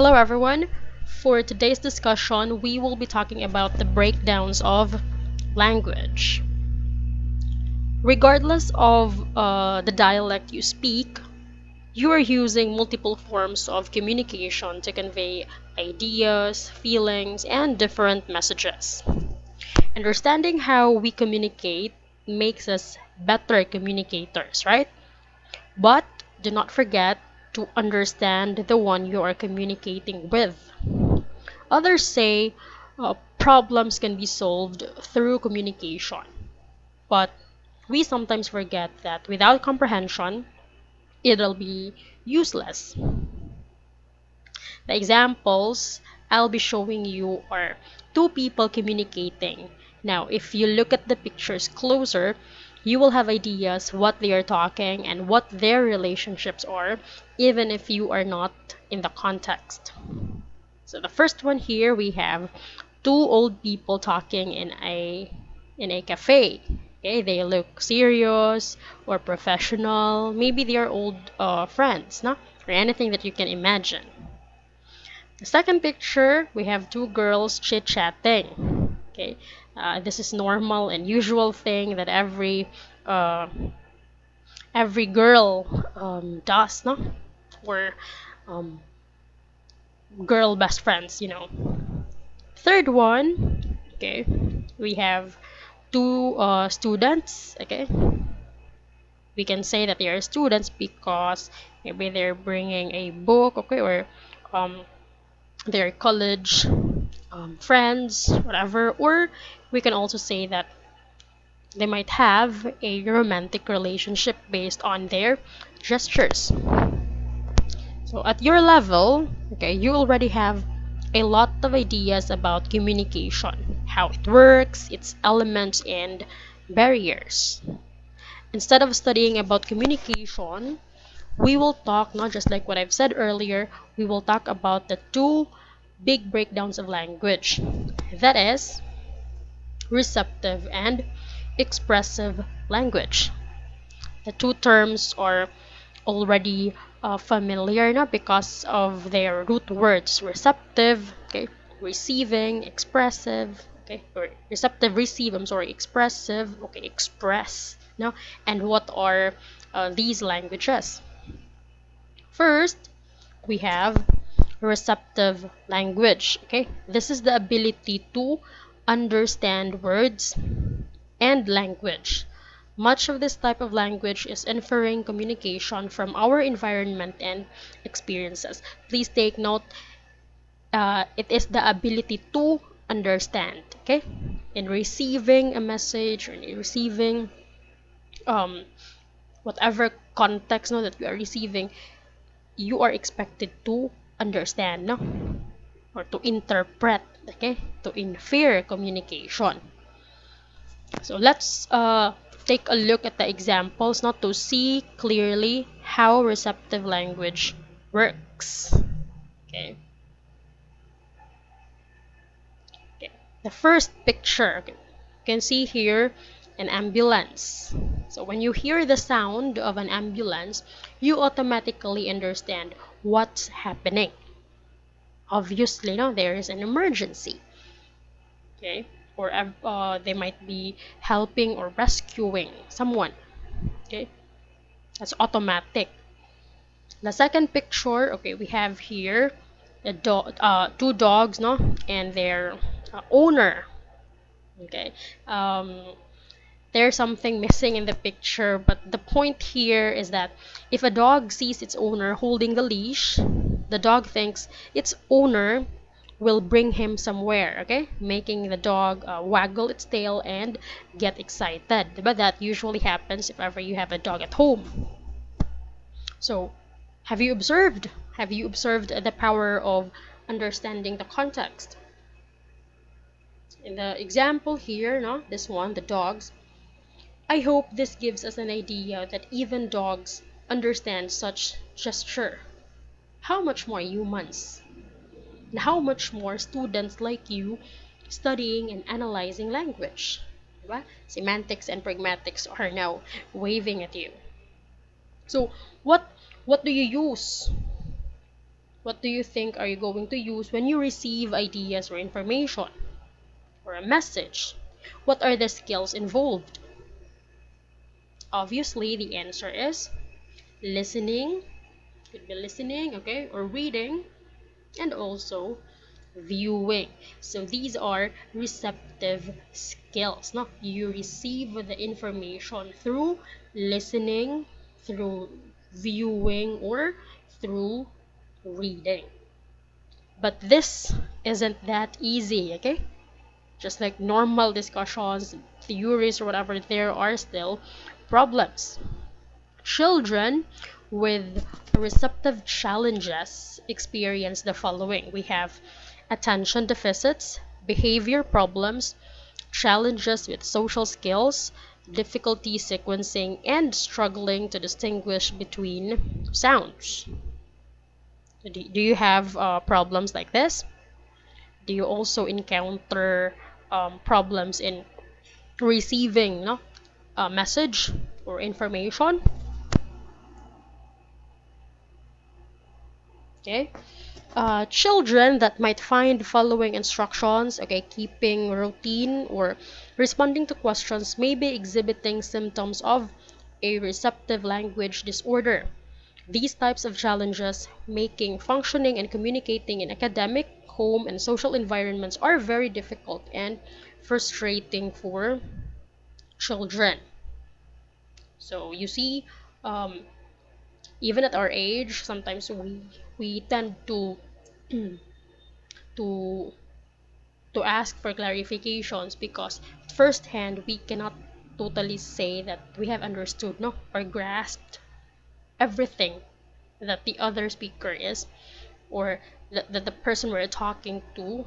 Hello, everyone. For today's discussion, we will be talking about the breakdowns of language. Regardless of the dialect you speak, you are using multiple forms of communication to convey ideas, feelings, and different messages. Understanding how we communicate makes us better communicators, right? But do not forget to understand the one you are communicating with. Others say problems can be solved through communication, but we sometimes forget that without comprehension, it'll be useless. The examples I'll be showing you are two people communicating. Now, if you look at the pictures closer, you will have ideas what they are talking and what their relationships are, even if you are not in the context. So the first one here we have two old people talking in a cafe. Okay, they look serious or professional. Maybe they are old friends, no? Or anything that you can imagine. The second picture, we have two girls chit-chatting. Okay, this is normal and usual thing that every girl does, no? Or um, girl best friends. Third one, okay, we have two students. Okay, we can say that they are students because maybe they're bringing a book, okay, or um, their college friends, whatever. Or we can also say that they might have a romantic relationship based on their gestures. So at your level, okay, you already have a lot of ideas about communication, how it works, its elements and barriers. Instead of studying about communication, we will talk not just like what I've said earlier, we will talk about the two big breakdowns of language. That is receptive and expressive language. The two terms are already familiar now because of their root words receptive, okay, receiving, expressive, okay, or receptive, receive, I'm sorry, expressive, okay, express, no, and what are these languages? First, we have receptive language, okay, this is the ability to understand words and language. Much of this type of language is inferring communication from our environment and experiences. Please take note, it is the ability to understand, okay? In receiving a message or in receiving um, whatever context no, that you are receiving, you are expected to understand, no? Or to interpret, okay? To infer communication. So let's take a look at the examples not to see clearly how receptive language works. Okay. Okay. The first picture, okay, you can see here an ambulance. So when you hear the sound of an ambulance, you automatically understand what's happening. Obviously, no, there is an emergency. Okay. Or they might be helping or rescuing someone. Okay. That's automatic. The second picture, okay, we have here two dogs, no, and their owner. Okay, um, there's something missing in the picture, but the point here is that if a dog sees its owner holding the leash, the dog thinks its owner will bring him somewhere, okay, making the dog waggle its tail and get excited. But that usually happens if ever you have a dog at home. So, have you observed? Have you observed the power of understanding the context? In the example here, no, this one, the dogs, I hope this gives us an idea that even dogs understand such gesture. How much more humans? And how much more students like you studying and analyzing language? Diba? Semantics and pragmatics are now waving at you. So, what do you use What do you think are you going to use when you receive ideas or information or a message? What are the skills involved? Obviously, the answer is listening, could be listening, okay, or reading, and also viewing. So these are receptive skills. Now, you receive the information through listening, through viewing, or through reading. But this isn't that easy, okay? Just like normal discussions, theories, or whatever, there are still problems. Children with receptive challenges experience the following. We have attention deficits, behavior problems, challenges with social skills, difficulty sequencing, and struggling to distinguish between sounds. Do you have problems like this? Do you also encounter problems in receiving, no, a message or information? Okay. Children that might find following instructions, okay, keeping routine or responding to questions may be exhibiting symptoms of a receptive language disorder. These types of challenges, making, functioning, and communicating in academic, home, and social environments, are very difficult and frustrating for children. So you see, um, even at our age, sometimes we tend to to ask for clarifications because firsthand we cannot totally say that we have understood, no, or grasped everything that the other speaker is, or that the person we're talking to,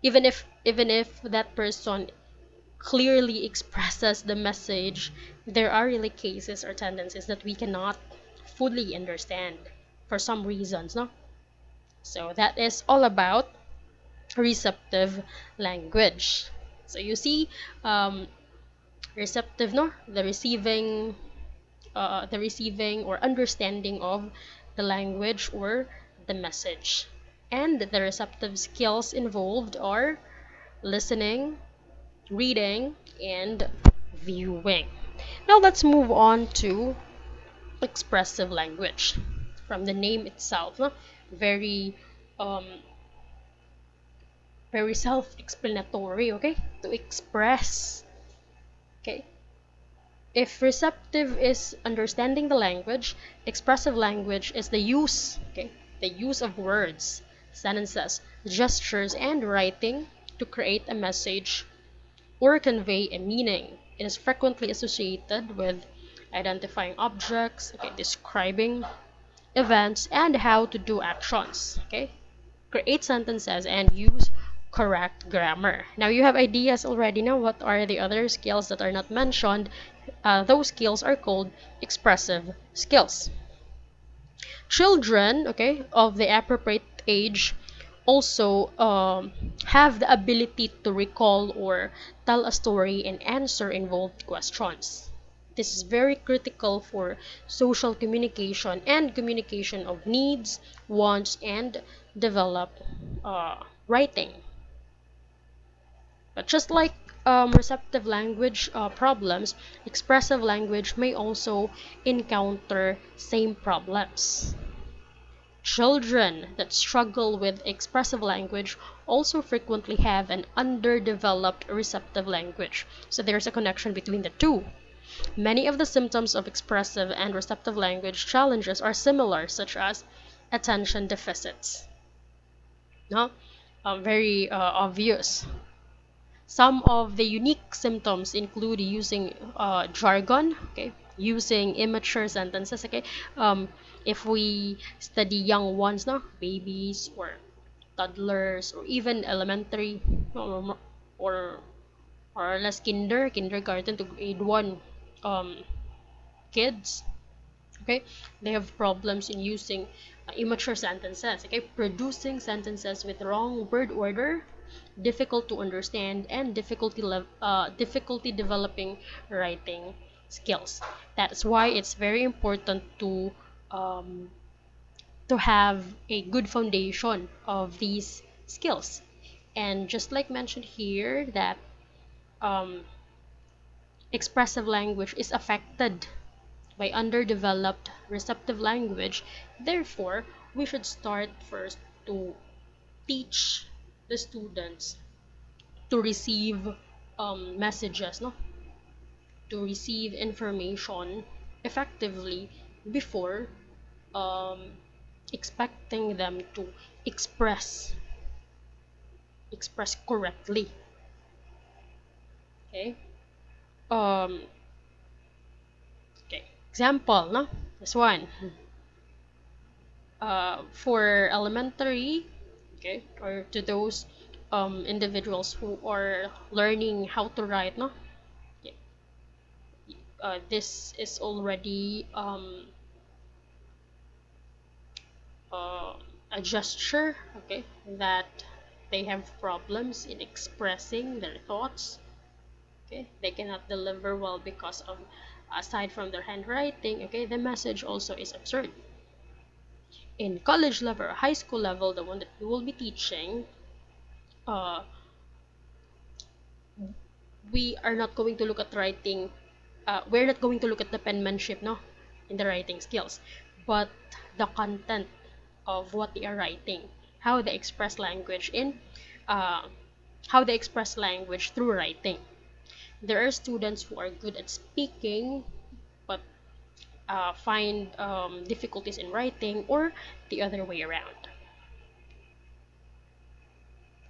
even if that person clearly expresses the message, there are really cases or tendencies that we cannot fully understand for some reasons, no. So that is all about receptive language. So you see, um, receptive, no, the receiving or understanding of the language or the message, and the receptive skills involved are listening, reading, and viewing. Now let's move on to expressive language. From the name itself, no? very um, very self-explanatory, okay, to express, okay. If receptive is understanding the language, expressive language is the use, okay, the use of words, sentences, gestures, and writing to create a message or convey a meaning. It is frequently associated with identifying objects, okay, describing events, and how to do actions, okay, create sentences, and use correct grammar. Now you have ideas already. Now, what are the other skills that are not mentioned? Those skills are called expressive skills. Children, okay, of the appropriate age also have the ability to recall or tell a story and answer involved questions. This is very critical for social communication and communication of needs, wants, and develop writing. But just like receptive language problems, expressive language may also encounter same problems. Children that struggle with expressive language also frequently have an underdeveloped receptive language. So there's a connection between the two. Many of the symptoms of expressive and receptive language challenges are similar, such as attention deficits. No? Very obvious. Some of the unique symptoms include using jargon, okay, using immature sentences, okay. If we study young ones, no, babies or toddlers or even elementary or or, or less kindergarten to grade one kids, okay, they have problems in using immature sentences, okay, producing sentences with wrong word order, difficult to understand, and difficulty developing writing skills. That's why it's very important to um, to have a good foundation of these skills. And just like mentioned here, that um, expressive language is affected by underdeveloped receptive language. Therefore, we should start first to teach the students to receive messages, no? To receive information effectively before um, expecting them to express express correctly. Okay. Um. Okay. Example, no. This one. For elementary, okay, or to those individuals who are learning how to write, no. Yeah. This is already uh, a gesture, okay, that they have problems in expressing their thoughts. Okay, they cannot deliver well because of, aside from their handwriting, okay, the message also is absurd. In college level or high school level, the one that we will be teaching, uh, we are not going to look at writing. We're not going to look at the penmanship, no, in the writing skills, but the content of what they are writing, how they express language in, uh, how they express language through writing. There are students who are good at speaking, but find difficulties in writing, or the other way around.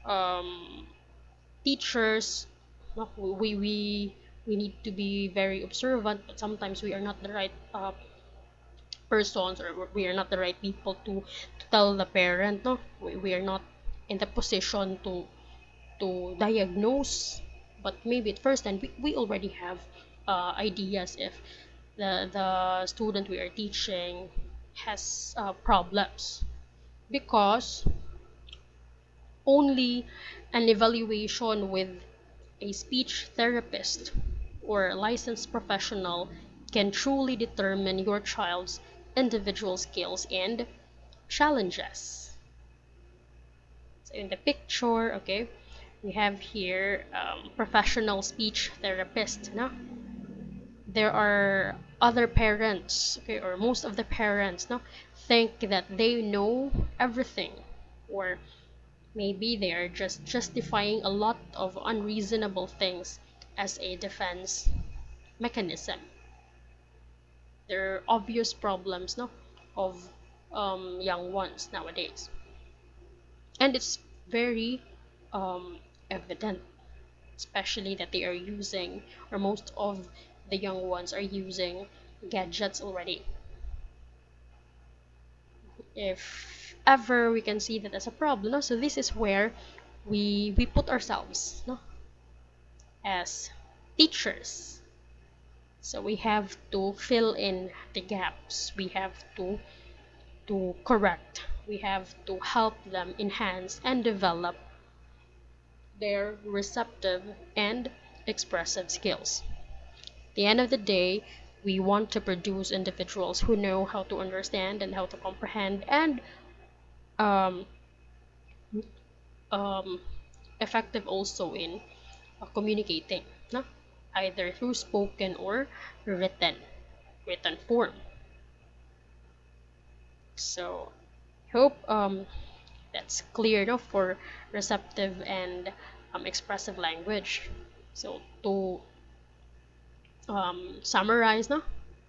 Um, Teachers, no, we need to be very observant, but sometimes we are not the right persons, or we are not the right people to tell the parent, no, we are not in the position to diagnose, but maybe at first then we already have ideas if the student we are teaching has problems, because only an evaluation with a speech therapist or licensed professional can truly determine your child's individual skills and challenges. So in the picture, okay, we have here professional speech therapist. No, there are other parents, okay, or most of the parents, no, think that they know everything, or maybe they are just justifying a lot of unreasonable things as a defense mechanism. There are obvious problems, no, of young ones nowadays, and it's very evident, especially that they are using, or most of the young ones are using gadgets already. If ever we can see that as a problem, no? So this is where we put ourselves, no, as teachers. So we have to fill in the gaps. We have to correct. We have to help them enhance and develop their receptive and expressive skills. At the end of the day, we want to produce individuals who know how to understand and how to comprehend, and um, um, effective also in communicating, no? Either through spoken or written form. So hope that's clear, no, for receptive and expressive language. So to summarize, no,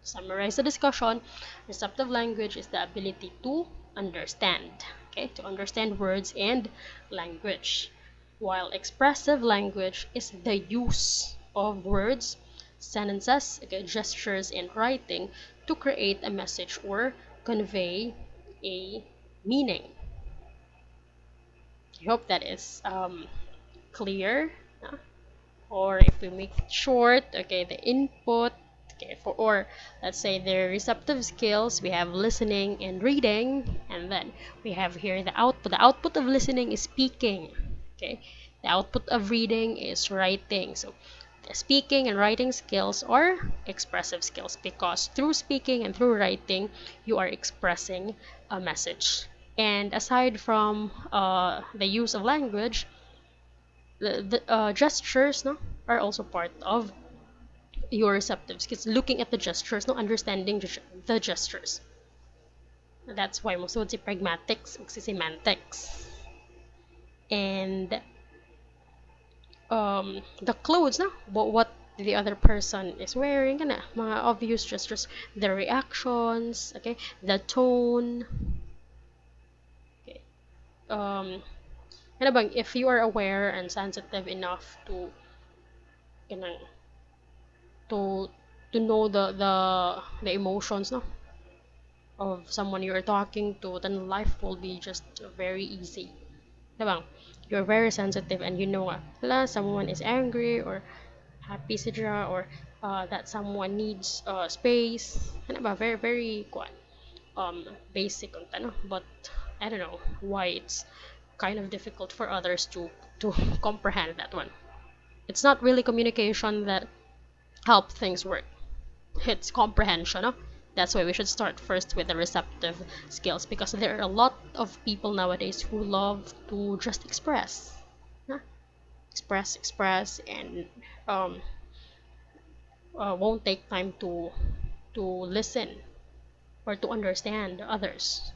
summarize the discussion, receptive language is the ability to understand, okay, to understand words and language, while expressive language is the use of words, sentences, okay, gestures, and writing to create a message or convey a meaning. I hope that is clear. Or if we make it short, okay, the input, okay, for, or let's say the receptive skills, we have listening and reading, and then we have here the output. The output of listening is speaking, okay, the output of reading is writing. So speaking and writing skills or expressive skills, because through speaking and through writing you are expressing a message. And aside from the use of language, the gestures, no, are also part of your receptive skills. Looking at the gestures, no, understanding the gestures. That's why most would say pragmatics, semantics. And the clothes, no, what the other person is wearing, kana, mga obvious gestures, the reactions, okay, the tone, okay. Ano bang, if you are aware and sensitive enough to, kanang, to know the emotions, no, of someone you're talking to, then life will be just very easy. Diba? You're very sensitive and you know, someone is angry or happy sila, or that someone needs space. Ano ba? Very, very basic on no? But I don't know why it's kind of difficult for others to comprehend that one. It's not really communication that help things work. It's comprehension, no? That's why we should start first with the receptive skills, because there are a lot of people nowadays who love to just express, huh? Express, and um, won't take time to listen or to understand others.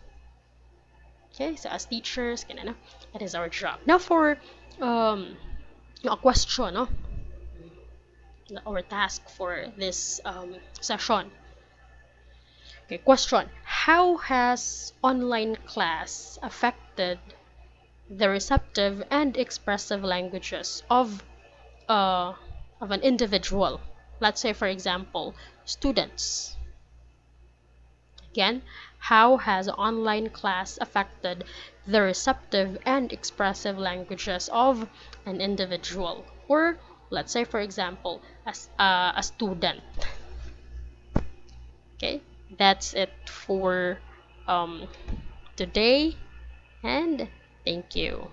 Okay, so as teachers, ganun, no? That is our job. Now for um, a question, no? Our task for this session. Okay, question. How has online class affected the receptive and expressive languages uh, of an individual? Let's say, for example, students. Again, how has online class affected the receptive and expressive languages of an individual? Or let's say, for example, as a student. Okay, that's it for um, today, and thank you.